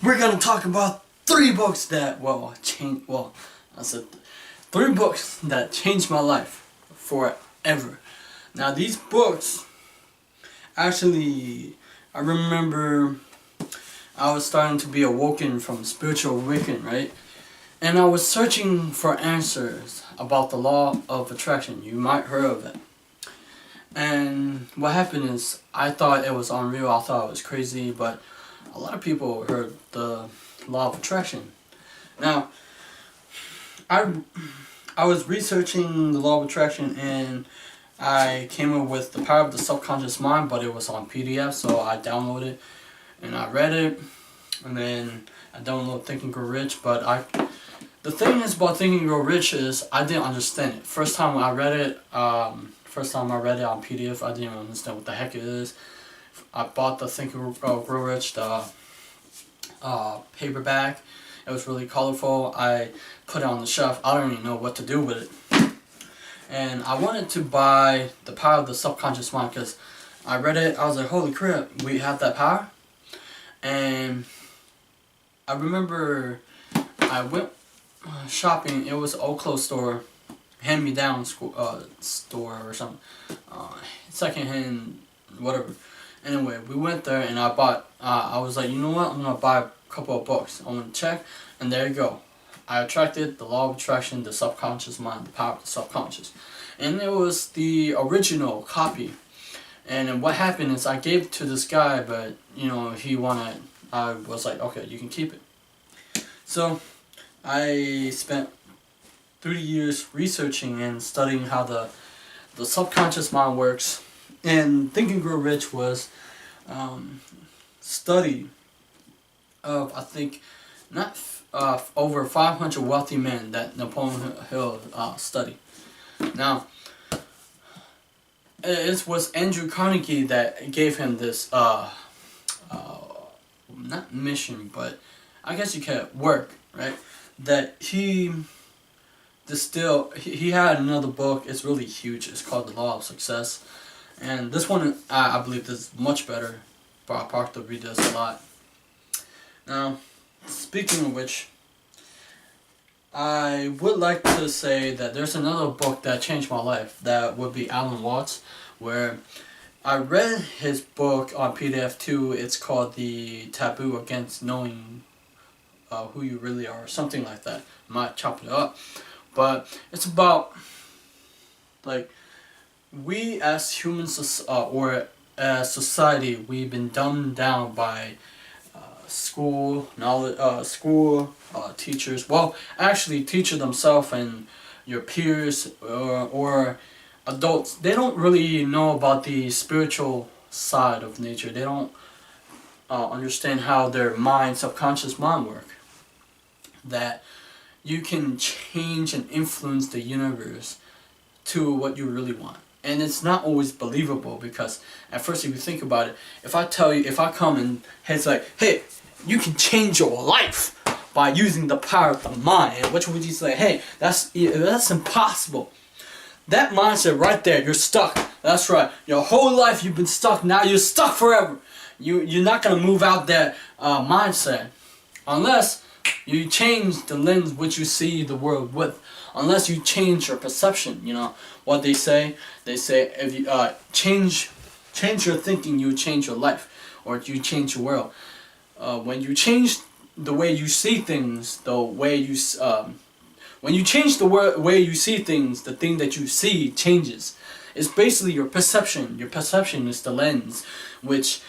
we're gonna talk about three books that I said three books that changed my life forever. Now these books, actually, I remember I was starting to be awoken from spiritual awakening, right? And I was searching for answers about the law of attraction. You might heard of it. And what happened is, I thought it was unreal, I thought it was crazy, but a lot of people heard the law of attraction. Now, I was researching the law of attraction and I came up with The Power of the Subconscious Mind, but it was on PDF, so I downloaded it and I read it, and then I downloaded Think and Grow Rich. But the thing is about Think and Grow Rich is I didn't understand it. First time I read it on PDF, I didn't understand what the heck it is. I bought the Think and Grow Rich, the paperback. It was really colorful. I put it on the shelf. I don't even know what to do with it. And I wanted to buy The Power of the Subconscious Mind because I read it. I was like, holy crap, we have that power. And I remember I went shopping. It was an old clothes store, hand-me-down store or something, second-hand, whatever. Anyway, we went there and I bought. I was like, you know what? I'm gonna buy a couple of books. I'm gonna check, and there you go. I attracted the law of attraction, the subconscious mind, the power of the subconscious, and it was the original copy. And what happened is I gave it to this guy, but he wanted. I was like, okay, you can keep it. So I spent 3 years researching and studying how the subconscious mind works. And Think and Grow Rich was study of, I think, not over 500 wealthy men that Napoleon Hill studied. Now, it was Andrew Carnegie that gave him this, not mission, but I guess you could work, right? That he distilled, he had another book, it's really huge, it's called The Law of Success. And this one, I believe, is much better. Bob Proctor read this a lot. Now, speaking of which, I would like to say that there's another book that changed my life. That would be Alan Watts, where I read his book on PDF too. It's called The Taboo Against Knowing Who You Really Are, something like that. I might chop it up. But it's about, like, we as humans, or as society, we've been dumbed down by school, teachers. Well, actually, teachers themselves and your peers or adults. They don't really know about the spiritual side of nature. They don't understand how their mind, subconscious mind, work. That you can change and influence the universe to what you really want. And it's not always believable, because at first, if you think about it, if I come and it's like, hey, you can change your life by using the power of the mind, and which would you say, hey, that's impossible. That mindset right there, you're stuck. That's right. Your whole life you've been stuck. Now you're stuck forever. You're not gonna move out that mindset unless you change the lens which you see the world with. Unless you change your perception. What they say if you change your thinking, you change your life, or you change your world. When you change the way you see things, when you change the way you see things, the thing that you see changes. It's basically your perception. Your perception is the lens which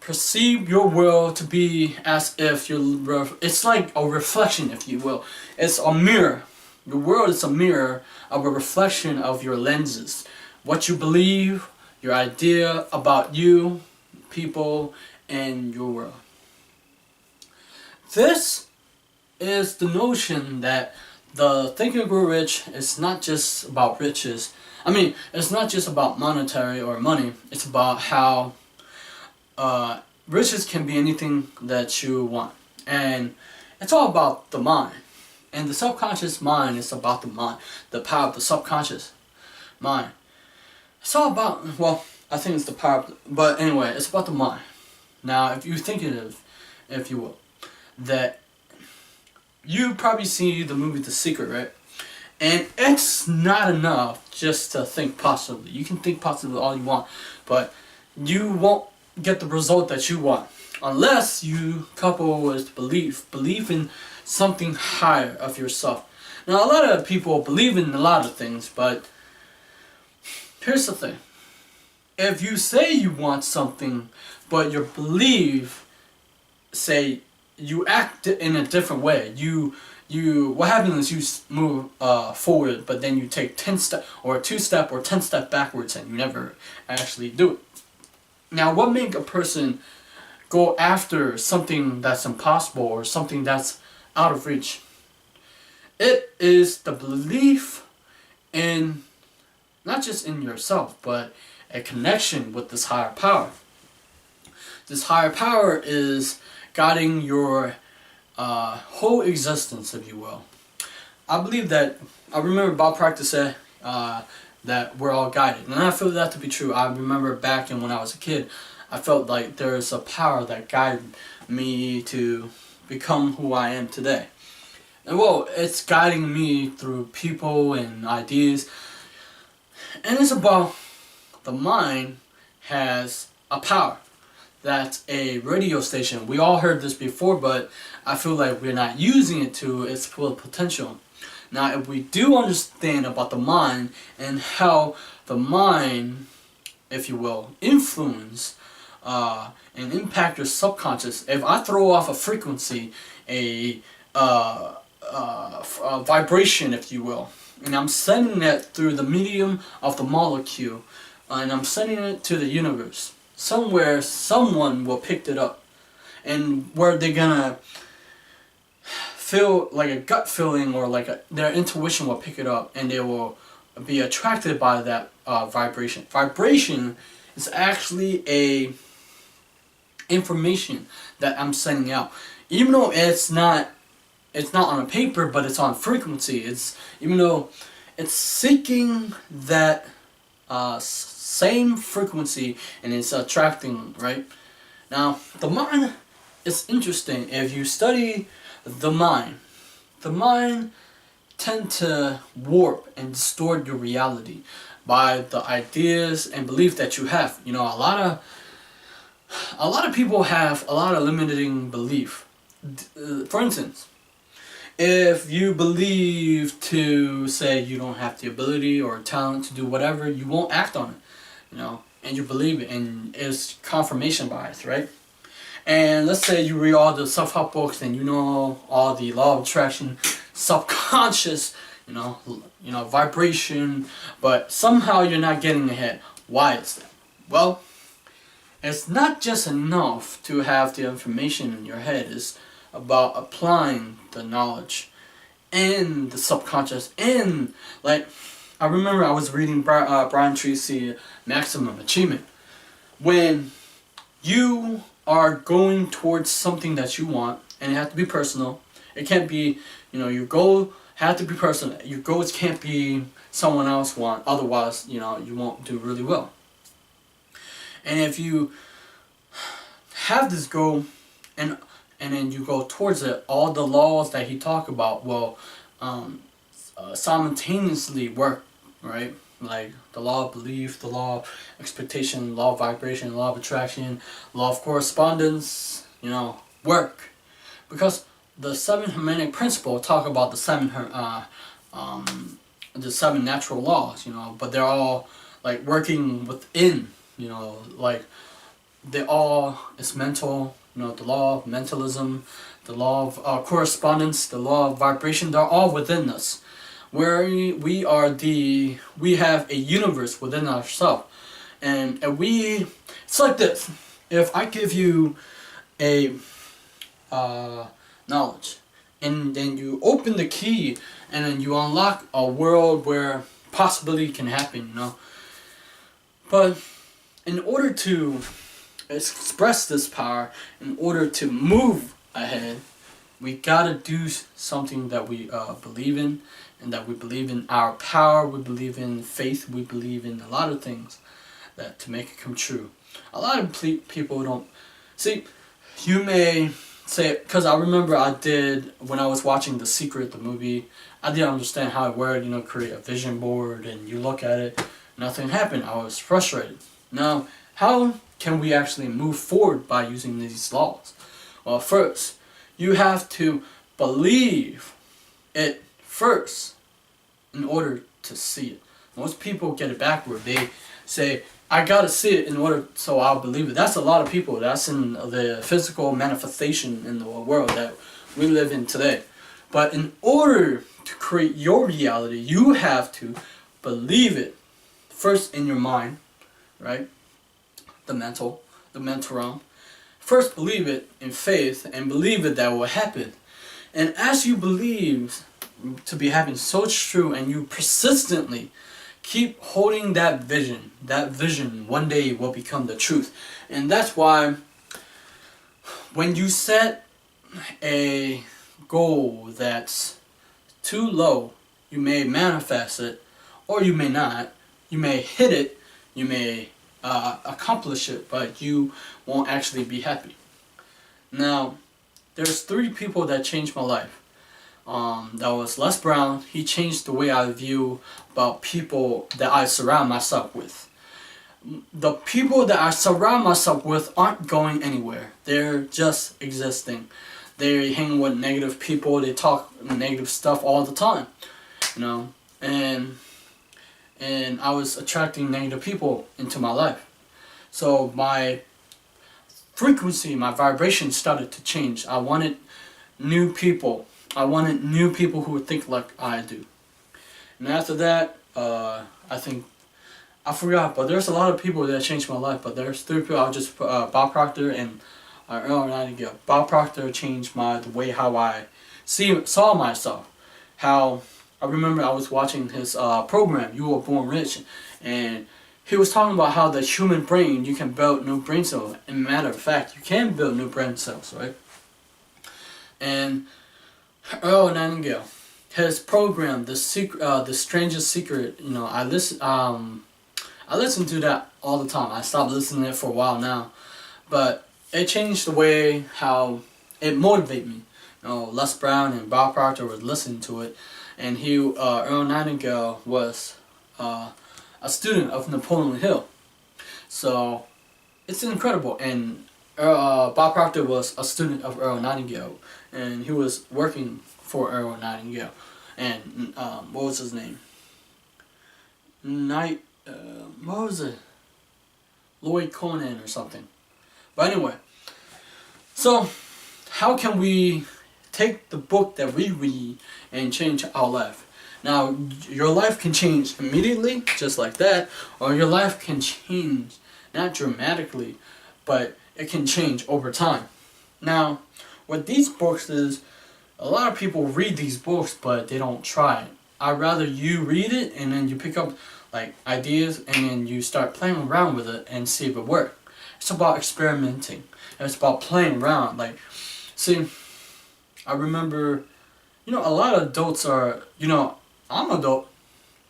perceive your world to be as if it's like a reflection, if you will. It's a mirror. Your world is a mirror of a reflection of your lenses. What you believe, your idea about you, people, and your world. This is the notion that the Think and Grow Rich is not just about riches. I mean, it's not just about monetary or money. It's about how riches can be anything that you want. And it's all about the mind. And the subconscious mind is about the mind. The power of the subconscious mind. It's all about, well, I think it's the power of but anyway, it's about the mind. Now, if you think of it if you will, that you probably see the movie The Secret, right? And it's not enough just to think positively. You can think positively all you want, but you won't get the result that you want unless you couple with belief. Believe in something higher of yourself. Now, a lot of people believe in a lot of things, but here's the thing. If you say you want something, but your belief say you act in a different way, what happens is you move forward, but then you take 10 step or 2 step or 10 step backwards, and you never actually do it. Now, what makes a person go after something that's impossible or something that's out of reach? It is the belief in not just in yourself, but a connection with this higher power. This higher power is guiding your whole existence, if you will. I believe that, I remember Bob Proctor said that we're all guided. And I feel that to be true. I remember back when I was a kid, I felt like there's a power that guided me to become who I am today. And well, it's guiding me through people and ideas. And it's about the mind has a power. That's a radio station. We all heard this before, but I feel like we're not using it to its full potential. Now, if we do understand about the mind and how the mind, if you will, influence and impact your subconscious. If I throw off a frequency, a vibration, if you will, and I'm sending that through the medium of the molecule, and I'm sending it to the universe, somewhere someone will pick it up, and where they're gonna feel like a gut feeling or like their intuition will pick it up, and they will be attracted by that vibration. Vibration is actually a information that I'm sending out, even though it's not on a paper, but it's on frequency. Even though it's seeking that same frequency, and it's attracting, right? Now, the mind is interesting. If you study the mind tend to warp and distort your reality by the ideas and belief that you have. You know, a lot of people have a lot of limiting belief. For instance, if you believe to say you don't have the ability or talent to do whatever, you won't act on it, you know, and you believe it, and it's confirmation bias, right? And let's say you read all the self-help books and you know all the law of attraction, subconscious, you know, vibration, but somehow you're not getting ahead. Why is that? Well, it's not just enough to have the information in your head. It's about applying the knowledge and the subconscious. And like, I remember I was reading Brian Tracy, Maximum Achievement. When you are going towards something that you want, and it has to be personal. It can't be, you know, your goal has to be personal. Your goals can't be someone else want. Otherwise, you know, you won't do really well. And if you have this goal, and then you go towards it, all the laws that he talked about will simultaneously work, right? Like the law of belief, the law of expectation, law of vibration, law of attraction, law of correspondence, you know, work. Because the 7 Hermetic principle talk about the 7 natural laws, you know, but they're all like working within, you know, like it's mental, you know, the law of mentalism, the law of correspondence, the law of vibration, they're all within us. Where we have a universe within ourselves, and it's like this. If I give you a knowledge, and then you open the key, and then you unlock a world where possibility can happen, you know. But in order to express this power, in order to move ahead, we gotta do something that we believe in, and that we believe in our power, we believe in faith, we believe in a lot of things that to make it come true. A lot of people don't see. You may say, because I remember I did, when I was watching The Secret, the movie, I didn't understand how it worked, create a vision board and you look at it, nothing happened. I was frustrated. Now, how can we actually move forward by using these laws? Well, first, you have to believe it first in order to see it. Most people get it backward. They say, I gotta see it in order so I'll believe it. That's a lot of people. That's in the physical manifestation in the world that we live in today. But in order to create your reality, you have to believe it first in your mind, right? The mental realm. First believe it in faith and believe it that will happen. And as you believe to be happening so true and you persistently keep holding that vision one day will become the truth. And that's why when you set a goal that's too low, you may manifest it or you may not. You may hit it, you may accomplish it, but you won't actually be happy. Now, there's 3 people that changed my life. That was Les Brown. He changed the way I view about people that I surround myself with. The people that I surround myself with aren't going anywhere. They're just existing. They hang with negative people. They talk negative stuff all the time, and I was attracting negative people into my life. So my frequency, my vibration started to change. I wanted new people. I wanted new people who would think like I do. And after that, I forgot, but there's a lot of people that changed my life. But there's 3 people. I'll just put Bob Proctor and Earl Nightingale. Bob Proctor changed the way how I saw myself. How I remember I was watching his program, You Were Born Rich, and he was talking about how the human brain, you can build new brain cells. And matter of fact, you can build new brain cells, right? And Earl Nightingale, his program, The Strangest Secret, I listen to that all the time. I stopped listening to it for a while now, but it changed the way how it motivated me. Les Brown and Bob Proctor was listening to it, and Earl Nightingale was a student of Napoleon Hill. So it's incredible. And Bob Proctor was a student of Earl Nightingale, and he was working for Earl Nightingale. And what was his name? What was it? Lloyd Conan or something. But anyway, so how can we take the book that we read and change our life? Now, your life can change immediately, just like that, or your life can change, not dramatically, but it can change over time. Now, what these books is, a lot of people read these books, but they don't try it. I'd rather you read it, and then you pick up ideas, and then you start playing around with it and see if it works. It's about experimenting. It's about playing around. See, I remember, a lot of adults are, I'm an adult,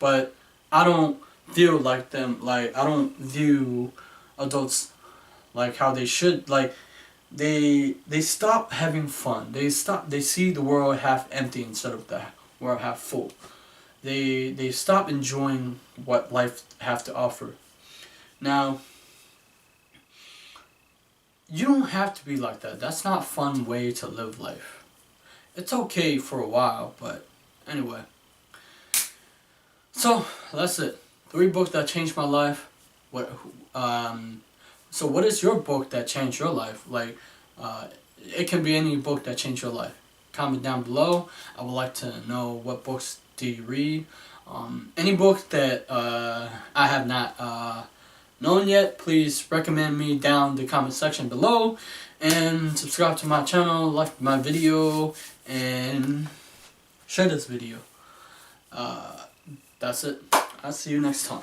but I don't feel like them. I don't view adults like how they should. They stop having fun. They see the world half empty instead of the world half full. They stop enjoying what life have to offer. Now, you don't have to be like that. That's not a fun way to live life. It's okay for a while, but anyway. So that's it. 3 books that changed my life. So what is your book that changed your life? It can be any book that changed your life. Comment down below. I would like to know what books do you read. Any book that I have not known yet, please recommend me down the comment section below. And subscribe to my channel, like my video, and share this video. That's it. I'll see you next time.